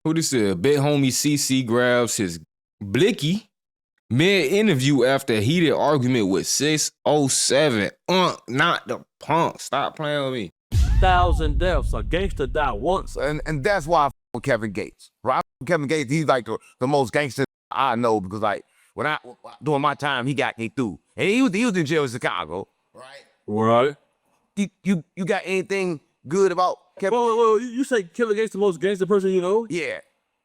Who this is? Big homie CC grabs his blicky mid-interview after a heated argument with 607. Not the punk. Stop playing with me. 1,000 deaths. A gangster died once. And that's why I f with Kevin Gates. Right? Kevin Gates, he's like the most gangster I know because like when I during my time he got me through. And he was in jail in Chicago. Right. Right. You got anything good about Kevin? Well, you say Kevin Gates the most gangster person you know? Yeah.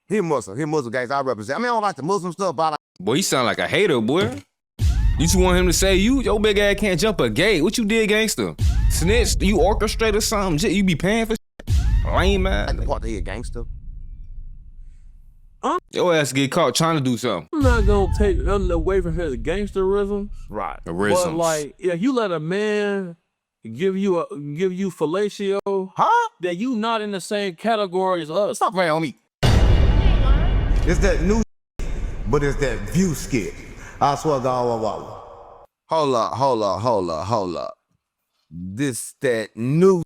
He Muslim gangster I represent. I mean I don't like the Muslim stuff, but I like. Boy, you sound like a hater, boy. You just want him to say your big ass can't jump a gate. What you did, gangster? Snitch? You orchestrate or something? You be paying for shit? Lame, man. The part that he a gangster. Your ass get caught trying to do something. I'm not gonna take nothing away from his gangsterism. Right. The But like, yeah, you let a man give you fellatio, huh? that you not in the same category as us. Stop playing on me. It's that new but it's that view skit. I swear to God, hold up. This that new,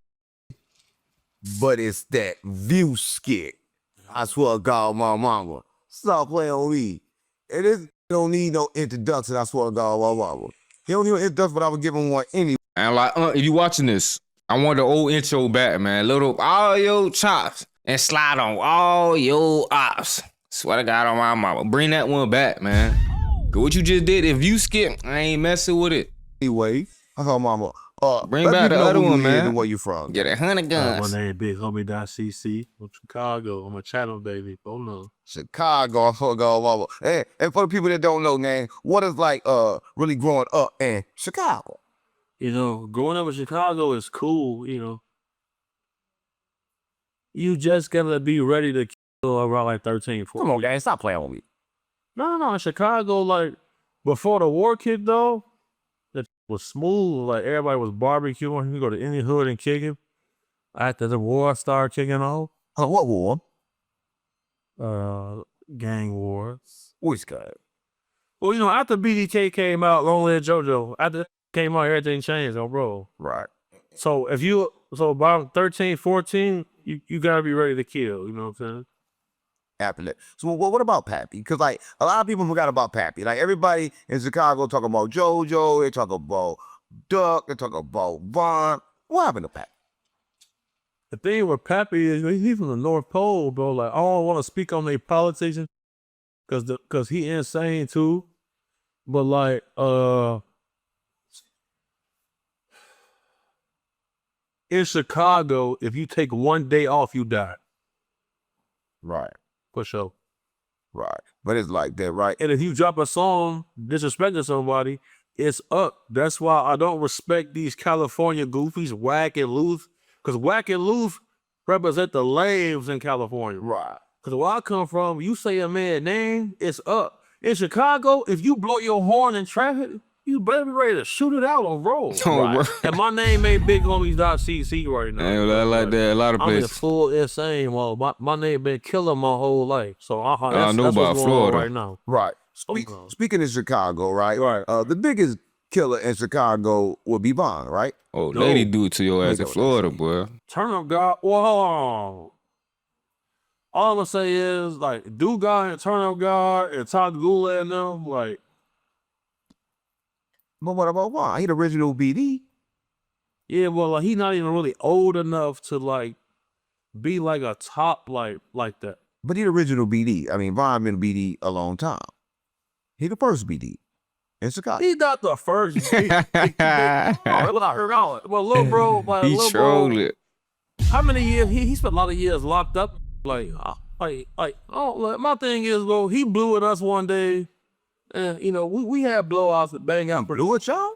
but it's that view skit. I swear to God, my mama. Stop playing on me. And this don't need no introduction, I swear to God, my mama. He don't need no introduction, but I would give him one anyway. And like, if you watching this, I want the old intro back, man. Little all your chops and slide on all your ops. Swear to God on my mama. Bring that one back, man. Cause what you just did, if you skip, I ain't messing with it. Anyway, I call mama. Bring back the other one, man. And where you from? Get 100 guns. My name Big Homie.cc from Chicago. I'm a channel baby. Oh no. Chicago, I swear to God, mama. And for the people that don't know, man, what is like really growing up in Chicago? You know, growing up in Chicago is cool, you know. You just gotta be ready to kill around like 13, 14. Come on, guys, stop playing with me. No, in Chicago, like, before the war kicked off, that was smooth. Like, everybody was barbecuing. You can go to any hood and kick it. After the war started kicking off. What war? Gang wars. Which guy? Well, you know, after BDK came out, Long Live JoJo, after that came out, everything changed, bro. Right. So about 13, 14, you gotta be ready to kill, you know what I'm saying? After that. So what about Pappy? Because like a lot of people forgot about Pappy. Like everybody in Chicago talking about JoJo, they talk about Duck, they talk about Vaughn. What happened to Pappy? The thing with Pappy is he's from the North Pole, bro. Like I don't want to speak on their politics because he insane too. But like in Chicago, if you take one day off, you die. Right. For sure. Right. But it's like that, right? And if you drop a song disrespecting somebody, it's up. That's why I don't respect these California goofies, Whack and Luth, because Whack and Luth represent the lames in California. Right. Because where I come from, you say a man's name, it's up. In Chicago, if you blow your horn in traffic, you better be ready to shoot it out on roll. Right. And my name ain't Big Homies.cc right now. Ain't like that a lot of I'm in places. full insane mode. My name been killing my whole life. So that's know about what's going on Florida right now. Right. Speaking of Chicago, right? The biggest killer in Chicago would be Vaughn, right? Oh, lady do it to your ass in Florida, boy. Turn up God. Whoa. All I'm gonna say is like Do God and Turn Up God and Todd Gula and them, like. But what about Vaughn? He the original BD. Yeah, well, like, he not even really old enough to like be like a top like that. But he the original BD. I mean, Vaughn been BD a long time. He the first BD in Chicago. He not the first. Well, little bro, he trolled it. How many years? He spent a lot of years locked up. Like, my thing is, bro, he blew at us one day. And, you know, we had blowouts that bang out. Blew at y'all?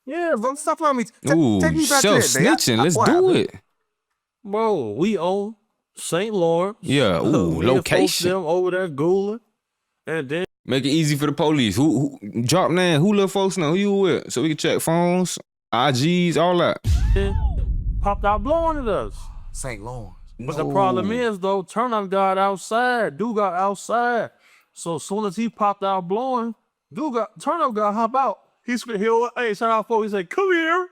Yeah, bro. Stop on me. Ooh, take me back to that day. snitching. Let's do it. Bro, we own St. Lawrence. Yeah, ooh, location. Them over there, Gula. And then make it easy for the police. Who drop name? Who little folks know? Who you with? So we can check phones, IGs, all that. Popped out blowing at us. St. Lawrence. But the problem is, though, Turn Up God outside. Dude got outside. So as soon as he popped out blowing, Turn Up God hop out. Hey, shout out folks. He said, come here.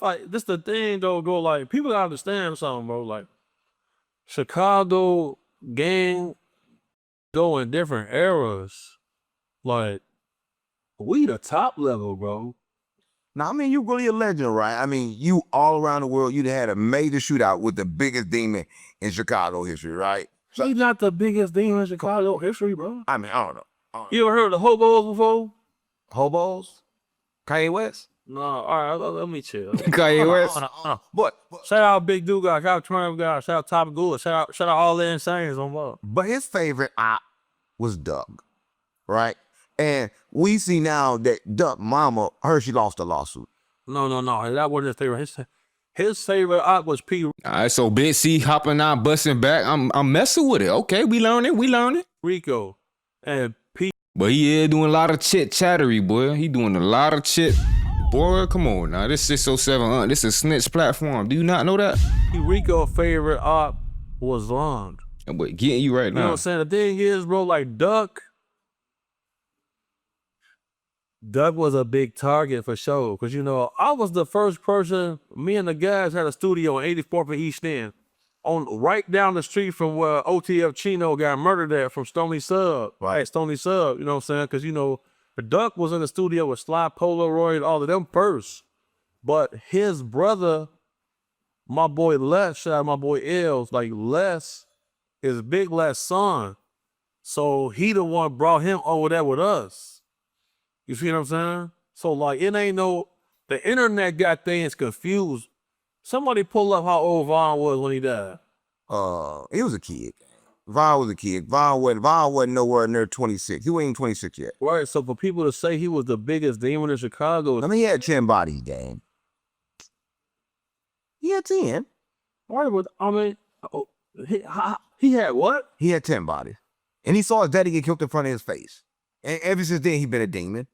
Like, this the thing, though, like, people gotta understand something, bro. Like, Chicago gang go in different eras. Like, we the top level, bro. Now, I mean, you really a legend, right? I mean, you all around the world, you'd had a major shootout with the biggest demon in Chicago history, right? He's not the biggest demon in Chicago history, bro. I mean, I don't know. You ever heard of the hobos before? Hobos? Kanye West? No, all right, let me chill. Kanye West. Hold on. But Shout out Big Dude guy, shout out Turnip guy, shout out Top Gula, shout out all the insanes on love. but his favorite op was Duck, right? And we see now that Duck mama, she lost a lawsuit. No, that wasn't his favorite. His favorite op was P. All right, so Big C hopping out, busting back. I'm messing with it. Okay, we learning. Rico and P. But he is doing a lot of chit chattery, boy. He doing a lot of chit. Boy, come on now. This 607, this is a snitch platform. Do you not know that? Rico's favorite op was Lund. But getting you right You know now. what I'm saying? The thing is, bro, like Duck was a big target for sure. Cause you know, I was the first person, me and the guys had a studio on 84th and East End. On right down the street from where OTF Chino got murdered at from Stony Sub. Right, Stony Sub, you know what I'm saying? Cause you know, the Duck was in the studio with Sly Polaroid, all of them first. But his brother, my boy Les, shout out my boy Els, like Les, his big Les son. So he the one brought him over there with us. You see what I'm saying? So like it ain't no, the internet got things confused. Somebody pull up how old Vaughn was when he died. He was a kid. Vaughn was a kid. Vaughn wasn't nowhere near 26. He wasn't even 26 yet. Right, so for people to say he was the biggest demon in Chicago. I mean, he had 10 bodies, gang. He had 10. Right, but I mean, he had what? He had 10 bodies. And he saw his daddy get killed in front of his face. And ever since then, he been a demon.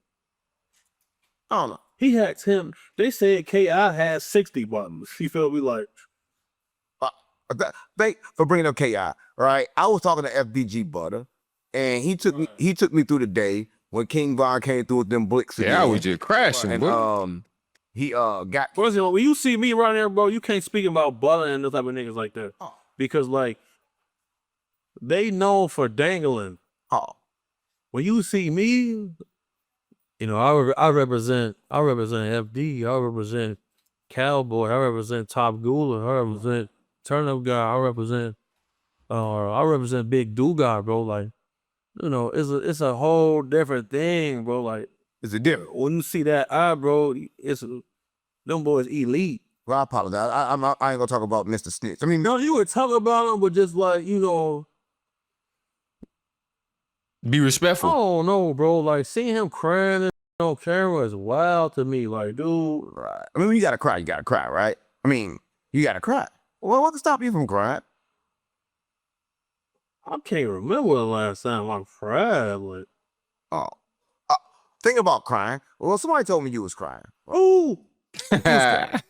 I don't know. He had 10. They said K.I. had 60 buttons. He felt me like. Thank for bringing up K.I., right? I was talking to FBG Butter, and he took me through the day when King Von came through with them blicks. Yeah, I was just crashing, and bro. he got. First of all, when you see me right there, bro, you can't speak about Butter and those type of niggas like that. Oh. Because like, they known for dangling. Oh. When you see me, you know, I represent FD, I represent Cowboy, I represent Top Gula, I represent Turnip Guy, I represent Big Do Guy, bro. Like, you know, it's a whole different thing, bro. Like, It's a different. when you see that eye, bro, them boys elite. Well, I apologize. I ain't gonna talk about Mr. Snitch. I mean, No, you would talk about him, but just like, you know, Be respectful. I don't know, bro. Like, seeing him crying on camera is wild to me. Like, dude. right. I mean, when you gotta cry, right? I mean, you gotta cry. Well, what can stop you from crying? I can't remember the last time I cried. Like, Oh. Think about crying. Well, somebody told me you was crying. ooh. I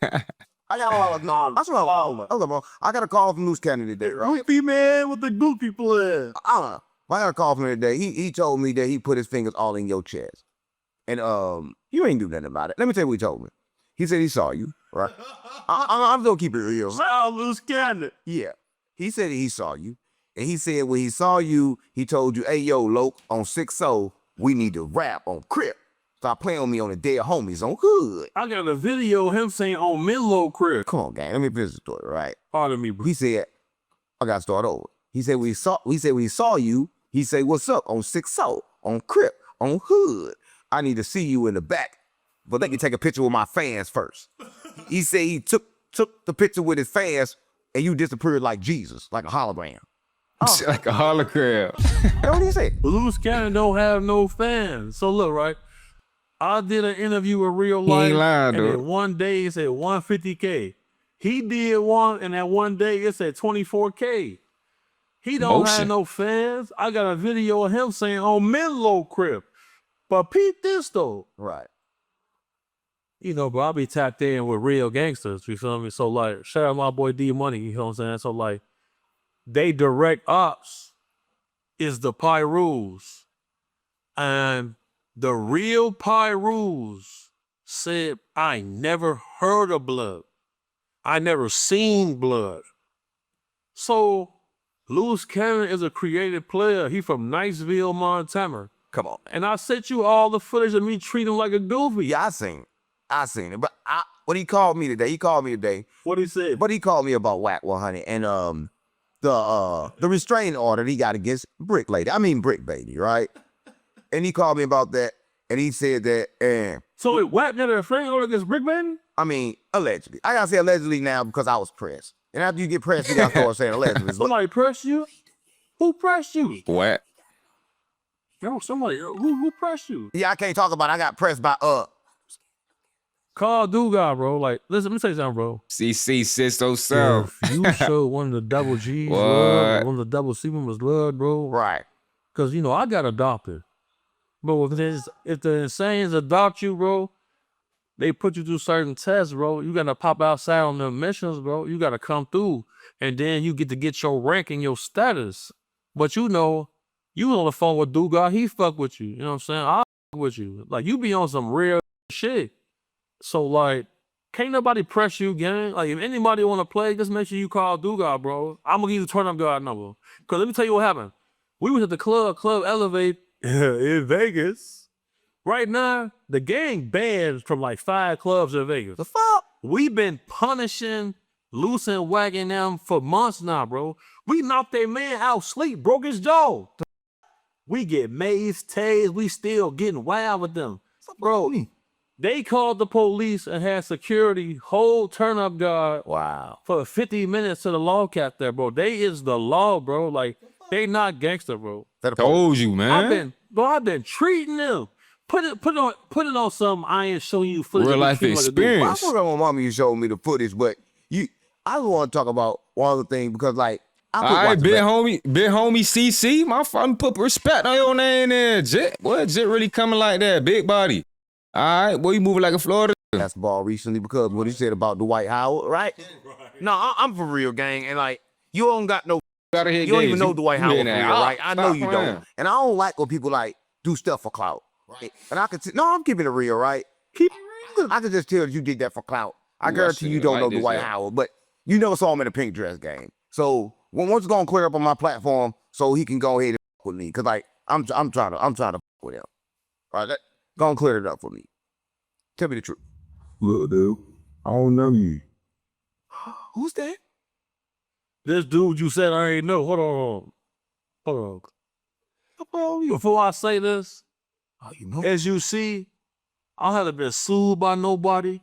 got all of no. That's what I got a call from News Canada today, right? Be man with the goofy play. I don't know. I got a call from him today. He told me that he put his fingers all in your chest. And you ain't do nothing about it. Let me tell you what he told me. He said he saw you, right? I'm gonna keep it real. Sound loose candy. Yeah. He said he saw you. And he said when he saw you, he told you, hey, yo, Loke, on 6-0, we need to rap on Crip. Stop playing with me on the dead homies on Hood. I got a video of him saying on Menlo Crib. Come on, gang. Let me finish the story, right? Pardon me, bro. He said, I gotta start over. He said when he saw you, he said, what's up on 6-0, on Crip, on Hood. I need to see you in the back, but let me take a picture with my fans first. He said he took the picture with his fans and you disappeared like Jesus, like a hologram. Like a hologram. That's what he said. Loose candy don't have no fans. So look, right? I did an interview in real He life. ain't lying, and dude. in one day it said 150K. He did one, and that one day it said 24K. He don't Motion. have no fans. I got a video of him saying on Menlo Crib. But peep this though. Right. You know, bro, I be tapped in with real gangsters, you feel me? So like, shout out my boy D Money, you know what I'm saying? So like, they direct ops is the Pyrus. And the real Pyrus said, I never heard of blood. I never seen blood. So Loose Cannon is a creative player. He from Niceville, Montana. Come on. And I sent you all the footage of me treating him like a goofy. Yeah, I seen it. But when he called me today, What he said? But he called me about Whack 100 and the restraining order he got against Brick Baby, right? And he called me about that, and he said that, and So it Whack got a restraining order against Brick Baby? I mean, allegedly. I gotta say allegedly now because I was pressed. And after you get pressed, you gotta start saying allegedly. Somebody pressed you? Who pressed you? What? Yo, somebody, who pressed you? Yeah, I can't talk about it. I got pressed by Call Dugas, bro. Like, listen, let me tell you something, bro. CC Sisto self. If you showed one of the double G's What? love, one of the double C members love, bro. right. Because, you know, I got adopted. Bro, if the Insanes adopt you, bro, they put you through certain tests, bro. You got to pop outside on the missions, bro. You got to come through. And then you get to get your rank and your status. But you know, you on the phone with Dugas, he fuck with you. You know what I'm saying? I fuck with you. Like, you be on some real shit. So, like, can't nobody press you, gang. Like, if anybody want to play, just make sure you call Dugas, bro. I'm going to give you the turn-up guard number. Because let me tell you what happened. We was at the Club Elevate in Vegas. Right now, the gang banned from like 5 clubs in Vegas. The fuck? We've been punishing Loose and Wagging them for months now, bro. We knocked their man out sleep, broke his jaw. We get mazed, tased, we still getting wild with them. Bro, they called the police and had security hold turn-up guard Wow. for 50 minutes to the law cap there, bro. They is the law, bro. Like, they not gangster, bro. Told you, man. I've been treating them. Put it on some. I ain't showing you footage. Real life experience. I remember my mama you showed me the footage, but I want to talk about one other thing because like All right, big homie CC, my father put respect on your name there, Jit. Boy, Jit really coming like that, big body. All right, boy, you moving like a Florida. basketball recently because what he said about Dwight Howard, right? No, I'm for real, gang, and like you don't got no. You don't even know Dwight Howard for real, right? I know you don't. And I don't like when people like do stuff for clout. Right? And I could I'm keeping it real, right? Keep it real. I could just tell you did that for clout. I guarantee you don't know Dwight Howard, but you never saw him in a pink dress game. So once it's gonna clear up on my platform so he can go ahead and fuck with me. Cause like I'm trying to fuck with him. All right, gonna clear it up for me. Tell me the truth. Look, dude, I don't know you. Who's that? This dude you said I ain't know. Hold on. Before I say this, as you see, I haven't been sued by nobody.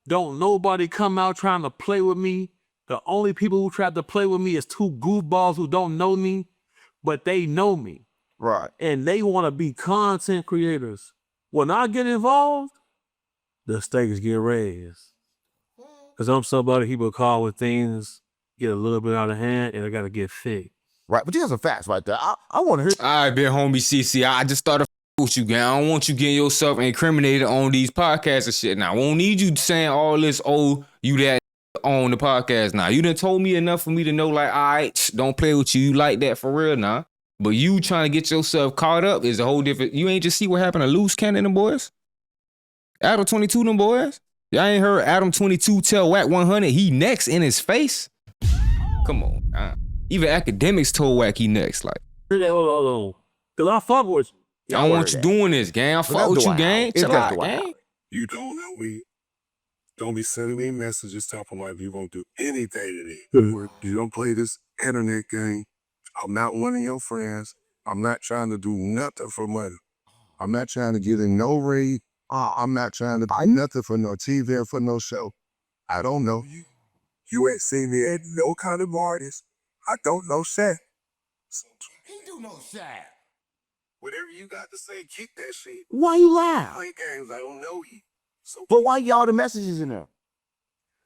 Don't nobody come out trying to play with me. The only people who tried to play with me is 2 goofballs who don't know me, but they know me. Right. And they want to be content creators. When I get involved, the stakes get raised. Because I'm somebody he will call when things get a little bit out of hand and I got to get fixed. Right, but you have some facts right there. I want to hear. All right, big homie CC, I just started with you, gang. I don't want you getting yourself incriminated on these podcasts and shit. Now, I won't need you saying all this, you that on the podcast now. You done told me enough for me to know, like, all right, don't play with you like that for real now. But you trying to get yourself caught up is a whole different. You ain't just see what happened to Loose Cannon and them boys? Adam 22 them boys? Y'all ain't heard Adam 22 tell Wack 100 he next in his face? Come on. Even academics told Wack he next. Like, Hold on. Because I fuck with you. I don't want you doing this, gang. I fuck with you, gang. Chill out, gang. You don't know me. Don't be sending me messages talking like you won't do anything to me. You don't play this internet game. I'm not one of your friends. I'm not trying to do nothing for money. I'm not trying to get in no raid. I'm not trying to buy nothing for no TV or for no show. I don't know you. You ain't seen me at no kind of parties. I don't know Shaq. He do know Shaq. Whatever you got to say, keep that shit. Why you laugh? Play games, I don't know you. So But why y'all the messages in there?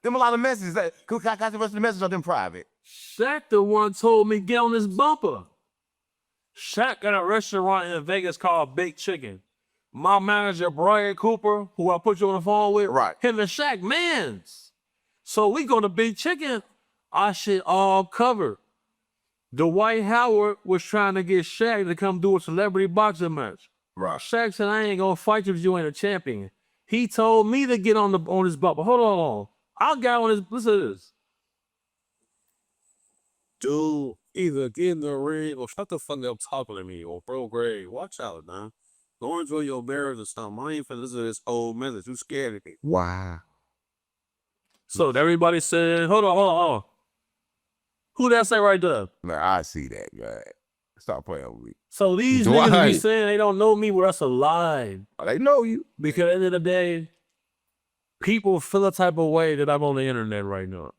Them a lot of messages. Could I got the rest of the messages on them private? Shaq the one told me get on this bumper. Shaq got a restaurant in Vegas called Big Chicken. My manager, Brian Cooper, who I put you on the phone with, Right. him and Shaq mans. So we go to Big Chicken, our shit all covered. Dwight Howard was trying to get Shaq to come do a celebrity boxing match. Right. Shaq said, I ain't gonna fight you if you ain't a champion. He told me to get on his bumper. Hold on. I got on his, listen to this. Dude either get in the ring or shut the fuck up talking to me or bro grade. Watch out, man. Go enjoy your marriage or something. I ain't finna listen to this old message. You scared of me. Wow. So everybody said, hold on. Who that say right there? Man, I see that, man. Stop playing with me. So these Dwight. niggas be saying they don't know me, well, that's a lie. Oh, they know you. Because at the end of the day, people feel a type of way that I'm on the internet right now.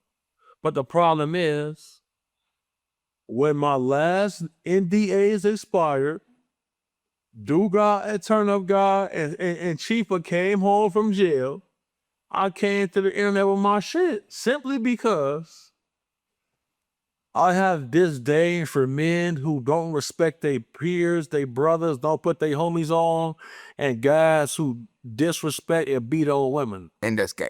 But the problem is, when my last NDAs expired, Duga and Turn Up Guy and Chifa came home from jail, I came to the internet with my shit simply because I have disdain for men who don't respect their peers, their brothers, don't put their homies on, and guys who disrespect and beat on women. And that's gay.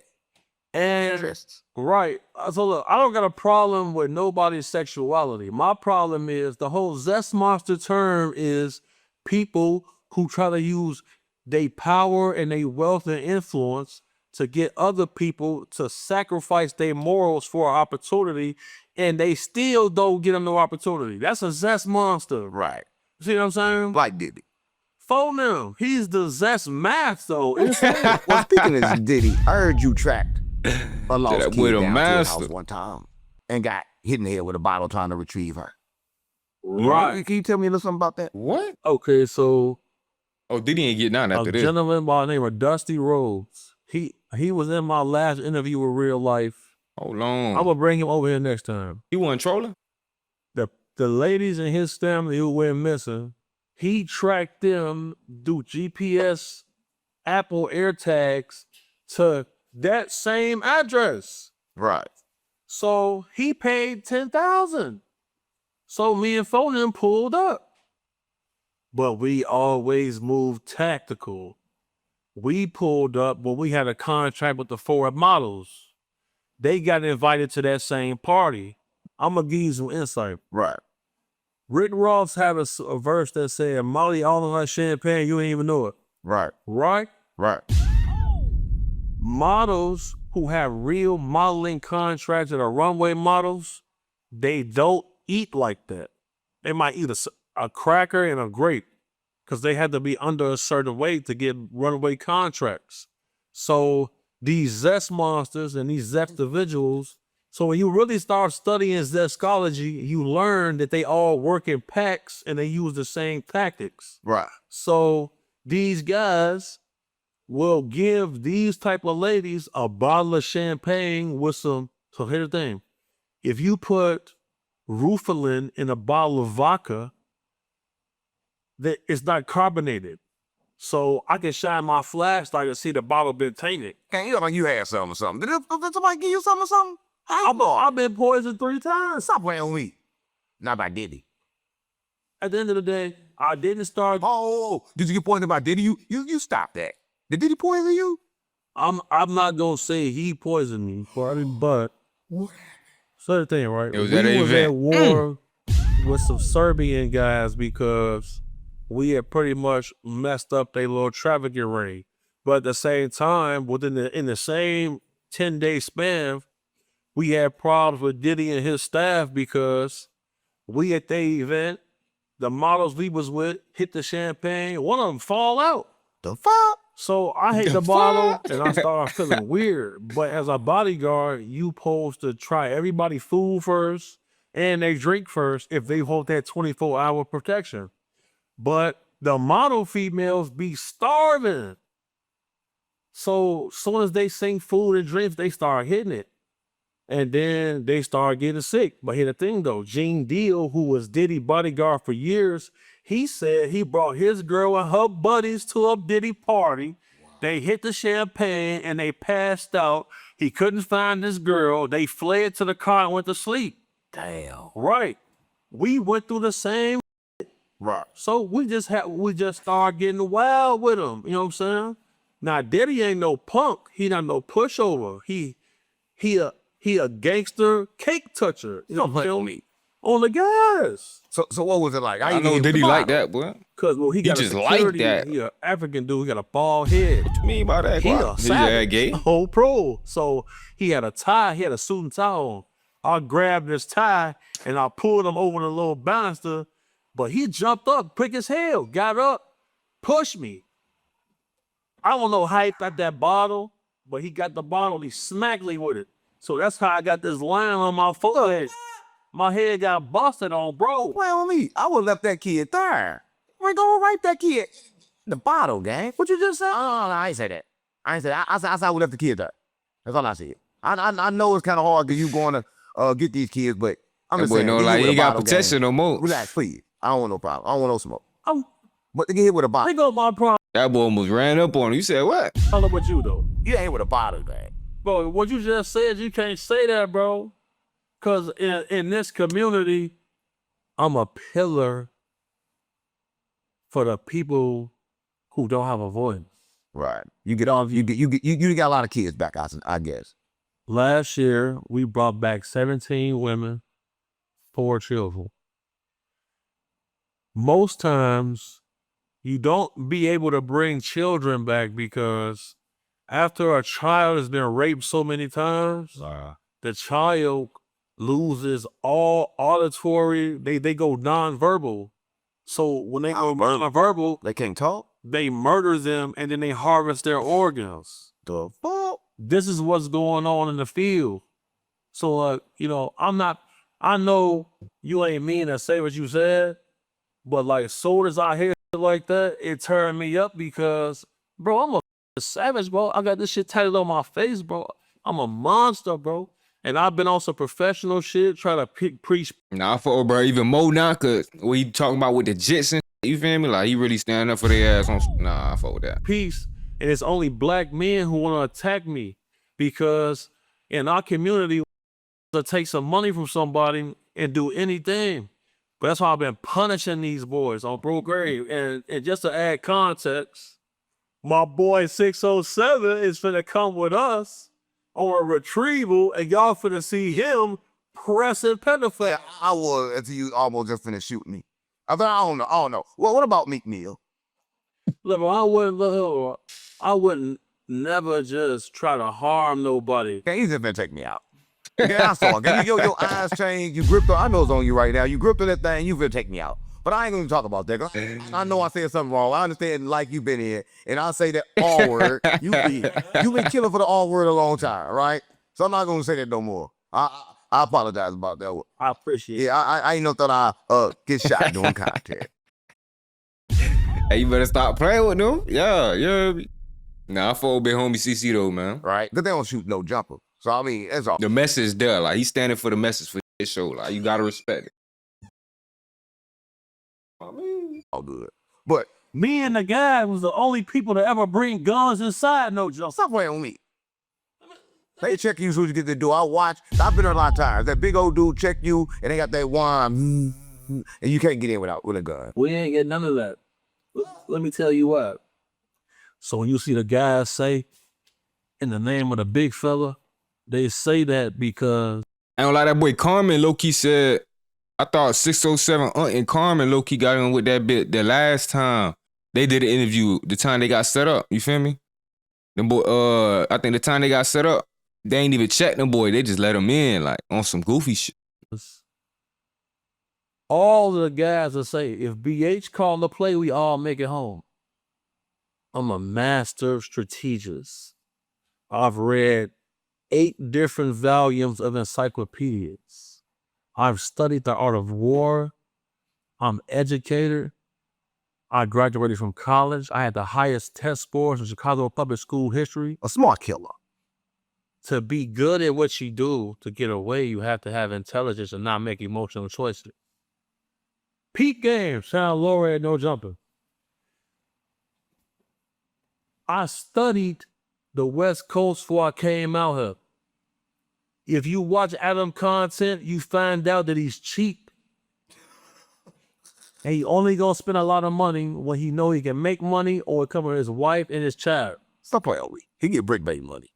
And right. So look, I don't got a problem with nobody's sexuality. My problem is the whole zest monster term is people who try to use their power and their wealth and influence to get other people to sacrifice their morals for an opportunity, and they still don't get them no opportunity. That's a zest monster. Right. See what I'm saying? Like Diddy. Phone him. He's the zest master. Well, speaking of Diddy, I heard you tracked a lost That kid with a down to her master. house one time and got hit in the head with a bottle trying to retrieve her. Right. Can you tell me a little something about that? What? Okay, so Oh, Diddy ain't getting out after a this. gentleman by the name of Dusty Rhodes. He was in my last interview with Real Life. Hold on. I'm gonna bring him over here next time. He wasn't trolling? The ladies in his family who went missing, he tracked them through GPS, Apple AirTags to that same address. Right. So he paid $10,000. So me and Foden pulled up. But we always move tactical. We pulled up when we had a contract with the Ford models. They got invited to that same party. I'm going to give you some insight. Right. Rick Ross had a verse that said, Molly all in her champagne, you ain't even know it. Right. Right? Right. Models who have real modeling contracts that are runway models, they don't eat like that. They might eat a cracker and a grape because they had to be under a certain weight to get runway contracts. So these zest monsters and these zest individuals, so when you really start studying zestology, you learn that they all work in packs and they use the same tactics. Right. So these guys will give these type of ladies a bottle of champagne with some, so here's the thing. If you put Rufalin in a bottle of vodka, that it's not carbonated. So I can shine my flashlight and see the bottle been tainted. Can't you like you had something or something? Did somebody give you something or something? I've been poisoned 3 times. Stop playing with me. Not by Diddy. At the end of the day, I didn't start. Oh, did you get poisoned by Diddy? You stop that. Did Diddy poison you? I'm not gonna say he poisoned me, but so the thing, right? It was we at an was event. at war with some Serbian guys because we had pretty much messed up their little trafficking ring. But at the same time, in the same 10-day span, we had problems with Diddy and his staff because we at the event, the models we was with hit the champagne, one of them fall out. The fuck? So I hit the bottle and I started feeling weird. But as a bodyguard, you supposed to try everybody food first and they drink first if they hold that 24-hour protection. But the model females be starving. So soon as they sing food and drinks, they start hitting it. And then they start getting sick. But here's the thing though, Gene Deal, who was Diddy bodyguard for years, he said he brought his girl and her buddies to a Diddy party. They hit the champagne and they passed out. He couldn't find this girl. They fled to the car and went to sleep. Damn. Right. We went through the same. Right. So we just started getting wild with him. You know what I'm saying? Now Diddy ain't no punk. He not no pushover. He a gangster cake toucher. You know, feel me? On the guys. So what was it like? I know Diddy like that, boy. Cause he got just a like security, that. he an African dude, he got a bald head. What you mean by that? He a Guap? He savage, gay? a whole pro. So he had a tie, he had a suit and tie on. I grabbed his tie and I pulled him over the little banister, but he jumped up quick as hell, got up, pushed me. I don't know how he got that bottle, but he got the bottle, he smacked me with it. So that's how I got this line on my forehead. My head got busted on, bro. Well, me, I would have left that kid there. We're gonna write that kid the bottle, gang. What you just said? No, I ain't say that. I ain't say that. I said I would have left the kid there. That's all I said. I know it's kind of hard because you going to get these kids, but I'm just saying. No, like, he ain't got protection no more. Relax, please. I don't want no problem. I don't want no smoke. I'm, But to get hit with a bottle. I got my problem. That boy almost ran up on him. You said what? I don't know about you, though. You ain't with a bottle, gang. Bro, what you just said, you can't say that, bro. Because in this community, I'm a pillar for the people who don't have a voice. Right. You got a lot of kids back, I guess. Last year, we brought back 17 women, 4 children. Most times, you don't be able to bring children back because after a child has been raped so many times, the child loses all auditory, they go nonverbal. So when they go nonverbal, They can't talk? they murder them and then they harvest their organs. The fuck? This is what's going on in the field. So, I know you ain't mean to say what you said, but like, soon as I hear shit like that, it turned me up because, bro, I'm a savage, bro. I got this shit tatted on my face, bro. I'm a monster, bro. And I've been on some professional shit, trying to preach. Nah, for bro, even more now, cause what he talking about with the jits and shit, you feel me? Like, he really standing up for their ass on. Nah, I fuck with that. Peace. And it's only black men who want to attack me because in our community, to take some money from somebody and do anything. But that's why I've been punishing these boys on bro grave. And just to add context, my boy 607 is finna come with us on a retrieval, and y'all finna see him pressing pedophile. I was until you almost just finished shooting me. I don't know. Well, what about Meek Mill? Look, I wouldn't never just try to harm nobody. Okay, he's just gonna take me out. Yeah, I saw it. Your eyes changed. You gripped on. I know it's on you right now. You gripped on that thing. You finna take me out. But I ain't gonna talk about that. I know I said something wrong. I understand like you've been here, and I say that all word. You've been killing for the all word a long time, right? So I'm not gonna say that no more. I apologize about that one. I appreciate it. Yeah, I ain't no thought I get shot doing content. Hey, you better stop playing with them. Yeah. Nah, I fuck with big homie CC though, man. Right? Because they don't shoot no jumper. So I mean, that's all. The message there, like, he's standing for the message for this show. Like, you gotta respect it. I mean, All good. But Me and the guy was the only people to ever bring guns inside no jump. stop playing with me. They check you as soon as you get to the door. I've been there a lot of times. That big old dude check you, and they got that wine, and you can't get in with a gun. We ain't get none of that. Let me tell you what. So when you see the guys say, in the name of the big fella, they say that because I don't like that boy Carmen low-key said, I thought 607 and Carmen low-key got in with that bit the last time they did an interview, the time they got set up. You feel me? Them boy, I think the time they got set up, they ain't even check them boy. They just let them in, like, on some goofy shit. all the guys will say, if BH called the play, we all make it home. I'm a master strategist. I've read 8 different volumes of encyclopedias. I've studied the art of war. I'm educated. I graduated from college. I had the highest test scores in Chicago public school history. A smart killer. To be good at what you do, to get away, you have to have intelligence and not make emotional choices. Peak game, sound lower at no jumping. I studied the West Coast before I came out here. If you watch Adam content, you find out that he's cheap. And he only gonna spend a lot of money when he know he can make money or cover his wife and his child. Stop playing with me. He get brick baby money.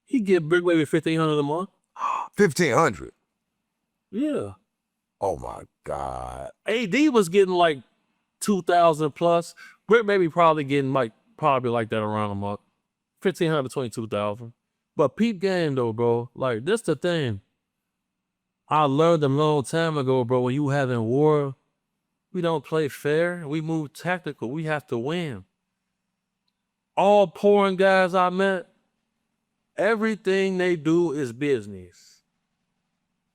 He get brick baby $1,500 a month. 1,500. Yeah. Oh my God. AD was getting like 2,000 plus. Brick baby probably getting probably like that around a month. 1,500 to 22,000. But peep game though, bro. Like, this the thing. I learned a long time ago, bro, when you having war, we don't play fair. We move tactical. We have to win. All pouring guys I met, everything they do is business.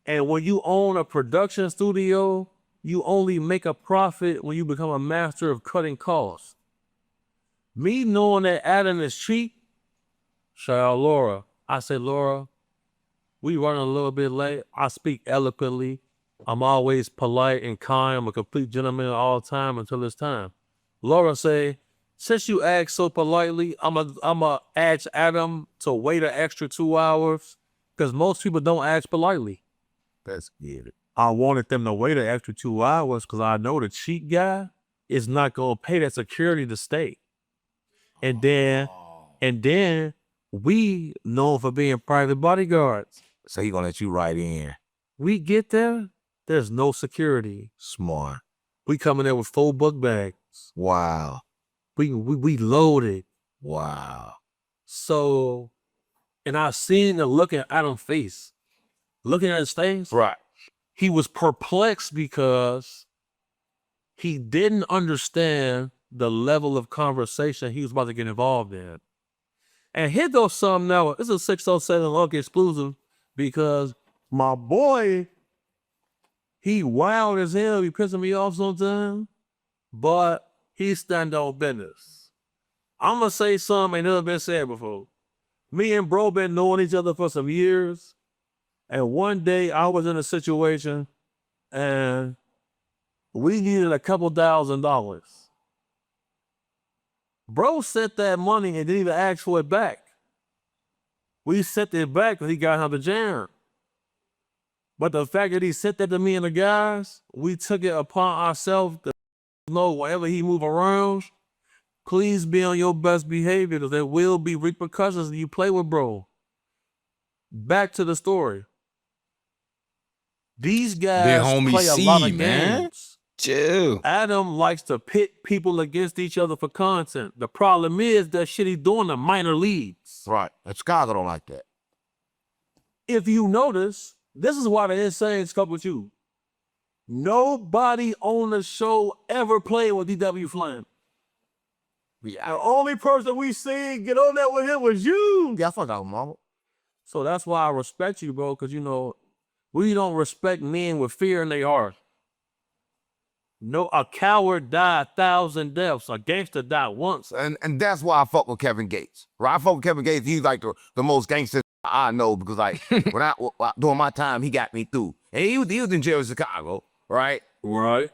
And when you own a production studio, you only make a profit when you become a master of cutting costs. Me knowing that Adam is cheap, shout out Laura. I say, Laura, we running a little bit late. I speak eloquently. I'm always polite and kind. I'm a complete gentleman all the time until it's time. Laura say, since you ask so politely, I'ma ask Adam to wait an extra 2 hours because most people don't ask politely. That's good. I wanted them to wait an extra 2 hours because I know the cheap guy is not gonna pay that security to stay. And then we known for being private bodyguards. So he gonna let you right in. We get there, there's no security. Smart. We coming there with 4 book bags. Wow. We loaded. Wow. So, and I seen the look at Adam's face. Looking at his face, Right. he was perplexed because he didn't understand the level of conversation he was about to get involved in. And here goes something now. It's a 607 Lucky exclusive because my boy, he wild as hell. He pissing me off sometimes, but he stand on business. I'm going to say something ain't never been said before. Me and bro been knowing each other for some years. And one day I was in a situation and we needed a couple $1,000. Bro sent that money and didn't even ask for it back. We sent it back because he got out of the jam. But the fact that he sent that to me and the guys, we took it upon ourselves to know whenever he move around, please be on your best behavior because there will be repercussions if you play with bro. Back to the story. These guys homie play a C, lot of man. games. Chill. Adam likes to pit people against each other for content. The problem is that shit he's doing the minor leagues. Right. And Chicago don't like that. If you notice, this is why the Insane stuck with you. Nobody on the show ever played with DW Flame. The only person we seen get on there with him was you. Yeah, I fuck out, mama. So that's why I respect you, bro, because, you know, we don't respect men with fear in their heart. No, a coward died 1,000 deaths. A gangster died once. And that's why I fuck with Kevin Gates. Right? I fuck with Kevin Gates. He's like the most gangster I know because like when during my time he got me through. And he was in jail in Chicago, right? Right.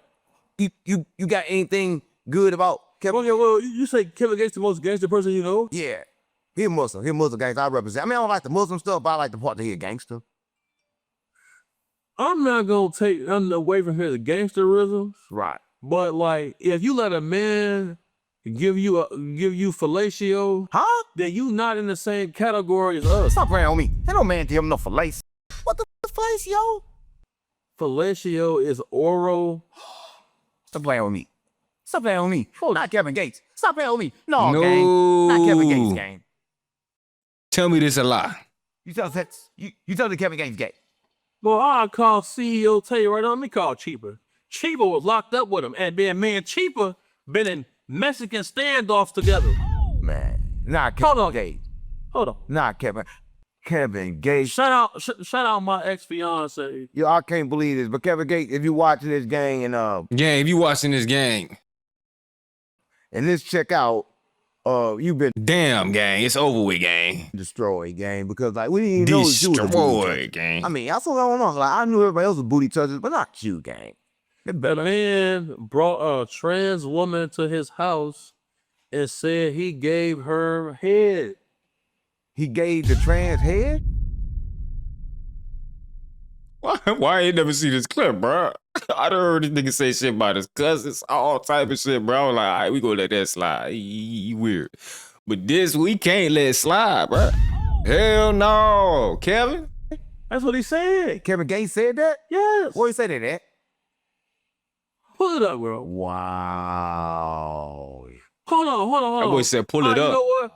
You got anything good about Kevin? Well, you say Kevin Gates the most gangster person you know? Yeah. He a Muslim. He a Muslim gangster. I represent. I mean, I don't like the Muslim stuff, but I like the part that he a gangster. I'm not gonna take nothing away from his gangsterism, Right. but like if you let a man give you fellatio, Huh? then you not in the same category as us. Stop playing on me. Ain't no man tell him no fellatio. What the fellatio? Fellatio is oral. Stop playing with me. Stop playing with me. Oh, Not Kevin Gates. Stop playing with me. No, No. gang. Not Kevin Gates, gang. Tell me this a lie. You tell the Kevin Gates gay. Well, I call CEO tell you right now. Let me call Cheaper. Cheaper was locked up with him, and then me and Cheaper been in Mexican standoffs together. Man, not Hold Kevin on. Gates. Hold on. Not Kevin Gates. Shout out my ex-fiance. Yo, I can't believe this, but Kevin Gates, if you watching this gang and Gang, if you watching this gang, this check out, you've been damn, gang, it's over with, gang. destroyed, gang, because like we didn't even know you was a booty toucher. Destroyed, gang. I mean, that's what going on. Like I knew everybody else was booty touchers, but not you, gang. The man brought a trans woman to his house and said he gave her head. He gave the trans head? Why I ain't never see this clip, bro? I done heard this nigga say shit about his cousins, all type of shit, bro. I was like, all right, we gonna let that slide. He weird. But this, we can't let it slide, bro. Hell no. Kevin? That's what he said. Kevin Gates said that? Yes. Where he said it at? Pull it up, bro. Wow. Hold on. That boy said pull it You up. know what?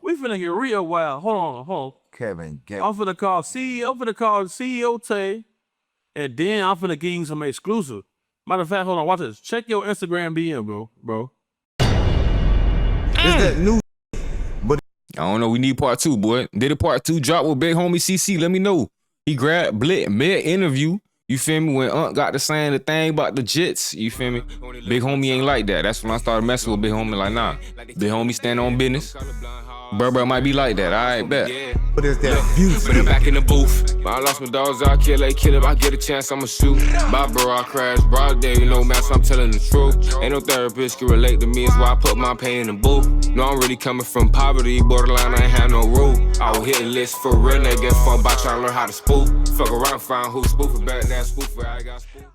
We finna get real wild. Hold on. Kevin Gates. I'm finna call CEO Tay and then I'm finna give you some exclusive. Matter of fact, hold on, watch this. Check your Instagram DM, bro. It's that new, I don't know. We need part 2, boy. Did a part 2 drop with big homie CC? Let me know. He grabbed Blit mid-interview. You feel me? When Unc got to saying the thing about the jits, you feel me? Big homie ain't like that. That's when I started messing with big homie. Like, nah. Big homie stand on business. Bro might be like that. All right, bet. but it's that view Put it back in the booth. I lost my dogs, I kill if I get a chance, I'ma shoot. Bye, bro, I crash. Broad day, you know, man, so I'm telling the truth. Ain't no therapist can relate to me, it's why I put my pain in the booth. No, I'm really coming from poverty, borderline, I ain't have no rule. I will hit a list for real, they get fucked by trying to learn how to spoof. Fuck around, find who spoofing back, that spoofer, I got spoof.